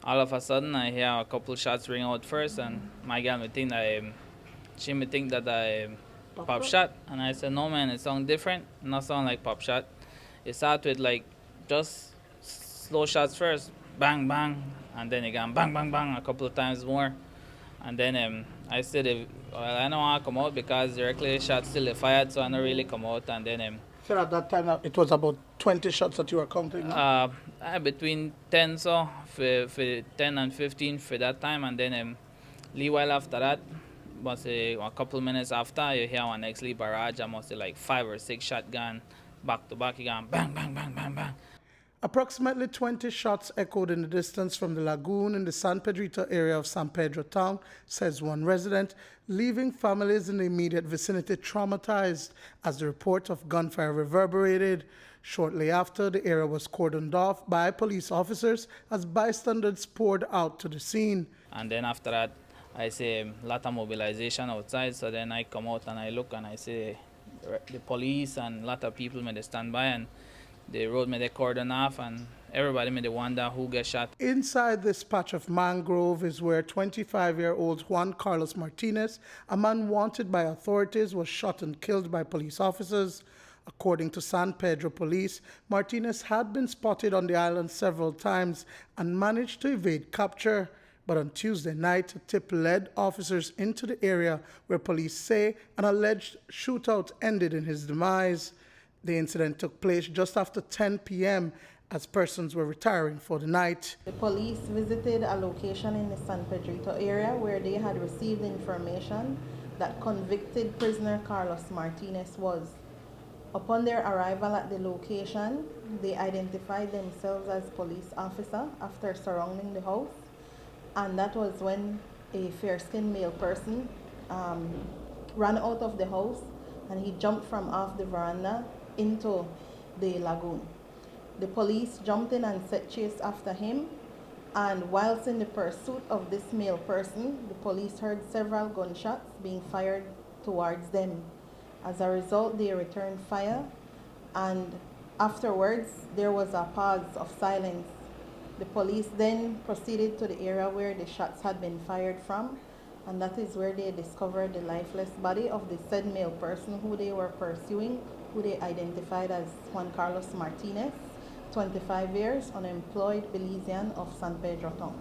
all of a sudden I hear a couple shots ring out first, and my girl me think that I pop shot, and I said, no man, it sound different, not sound like pop shot. It start with like just slow shots first, bang bang, and then again bang bang bang a couple of times more, and then I said, well, I don't want to come out because directly the shot still fired, so I don't really come out, and then So at that time, it was about 20 shots that you were counting, no? between 10 so for 10 and 15 for that time, and then little while after that, must say a couple minutes after, you hear one next lead barrage. I must say like 5 or 6 shotgun back to back again, bang bang bang bang bang. Approximately 20 shots echoed in the distance from the lagoon in the San Pedrito area of San Pedro town, says one resident, leaving families in the immediate vicinity traumatized as the report of gunfire reverberated. Shortly after, the area was cordoned off by police officers as bystanders poured out to the scene. And then after that, I see a lot of mobilization outside, so then I come out and I look and I see the police and a lot of people may they stand by, and the road may they cordon off, and everybody may they wonder who gets shot. Inside this patch of mangrove is where 25-year-old Juan Carlos Martinez, a man wanted by authorities, was shot and killed by police officers. According to San Pedro police, Martinez had been spotted on the island several times and managed to evade capture. But on Tuesday night, a tip led officers into the area where police say an alleged shootout ended in his demise. The incident took place just after 10 p.m. as persons were retiring for the night. The police visited a location in the San Pedrito area where they had received information that convicted prisoner Carlos Martinez was. Upon their arrival at the location, they identified themselves as police officer after surrounding the house, and that was when a fair-skinned male person ran out of the house, and he jumped from off the veranda into the lagoon. The police jumped in and set chase after him, and whilst in the pursuit of this male person, the police heard several gunshots being fired towards them. As a result, they returned fire, and afterwards there was a pause of silence. The police then proceeded to the area where the shots had been fired from, and that is where they discovered the lifeless body of the said male person who they were pursuing, who they identified as Juan Carlos Martinez, 25 years, unemployed Belizean of San Pedro town.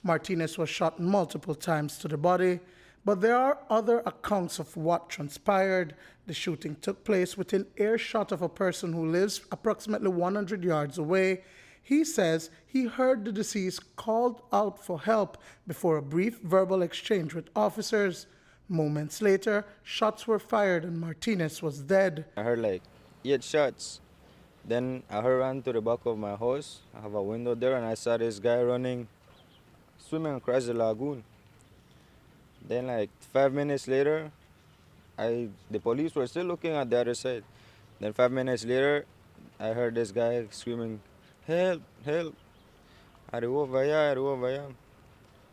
Martinez was shot multiple times to the body, but there are other accounts of what transpired. The shooting took place within earshot of a person who lives approximately 100 yards away. He says he heard the deceased called out for help before a brief verbal exchange with officers. Moments later, shots were fired and Martinez was dead. I heard like 8 shots. Then I ran to the back of my house. I have a window there, and I saw this guy running, swimming across the lagoon. Then like 5 minutes later, the police were still looking at the other side. Then 5 minutes later, I heard this guy screaming, "Help, help. Are you over here? Are you over here?"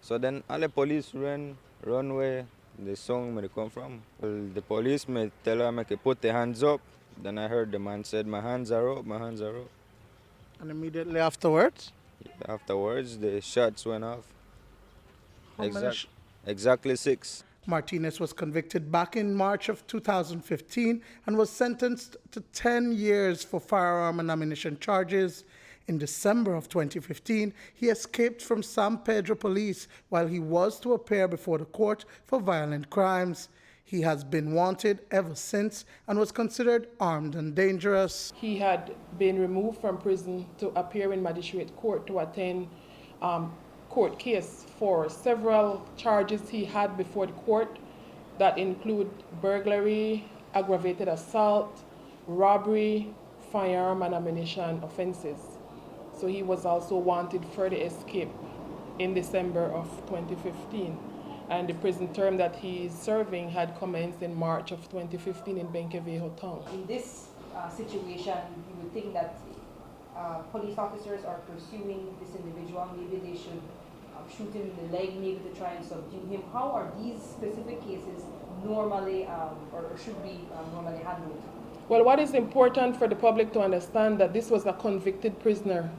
So then all the police run where the song may come from. Well, the police may tell her to put their hands up. Then I heard the man said, "My hands are up, my hands are up." And immediately afterwards? Afterwards, the shots went off. How many Exactly 6. Martinez was convicted back in March of 2015 and was sentenced to 10 years for firearm and ammunition charges. In December of 2015, he escaped from San Pedro police while he was to appear before the court for violent crimes. He has been wanted ever since and was considered armed and dangerous. He had been removed from prison to appear in magistrate court to attend court case for several charges he had before the court that include burglary, aggravated assault, robbery, firearm and ammunition offenses. So he was also wanted for the escape in December of 2015. And the prison term that he is serving had commenced in March of 2015 in Benquevejo town. In this situation, you would think that police officers are pursuing this individual. Maybe they should shoot him in the leg, maybe to try and subdue him. How are these specific cases normally or should be normally handled? Well, what is important for the public to understand that this was a convicted prisoner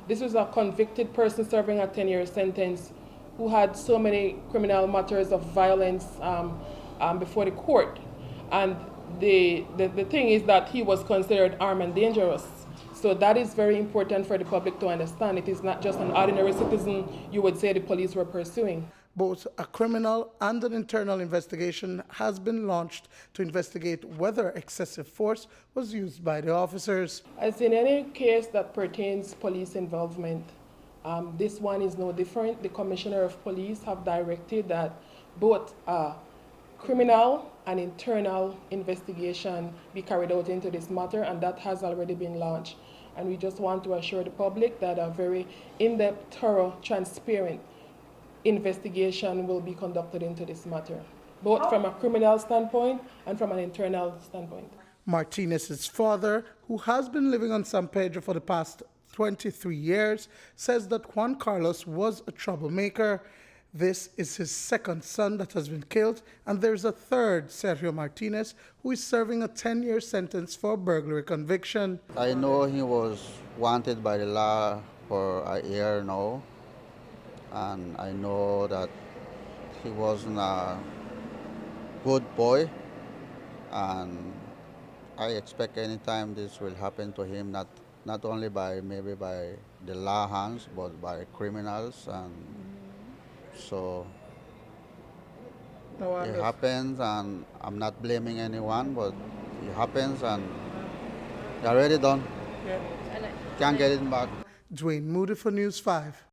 This was a convicted person serving a 10-year sentence who had so many criminal matters of violence before the court. And the thing is that he was considered armed and dangerous. So that is very important for the public to understand. It is not just an ordinary citizen you would say the police were pursuing. Both a criminal and an internal investigation has been launched to investigate whether excessive force was used by the officers. As in any case that pertains police involvement, this one is no different. The Commissioner of Police have directed that both criminal and internal investigation be carried out into this matter, and that has already been launched. And we just want to assure the public that a very in-depth, thorough, transparent investigation will be conducted into this matter, both from a criminal standpoint and from an internal standpoint. Martinez's father, who has been living on San Pedro for the past 23 years, says that Juan Carlos was a troublemaker. This is his second son that has been killed, and there's a third, Sergio Martinez, who is serving a 10-year sentence for burglary conviction. I know he was wanted by the law for a year now, and I know that he wasn't a good boy, and I expect anytime this will happen to him, not only by maybe by the law hands, but by criminals, and so it happens, and I'm not blaming anyone, but it happens, and they're already done. Can't get it back. Duane, Moody for News 5.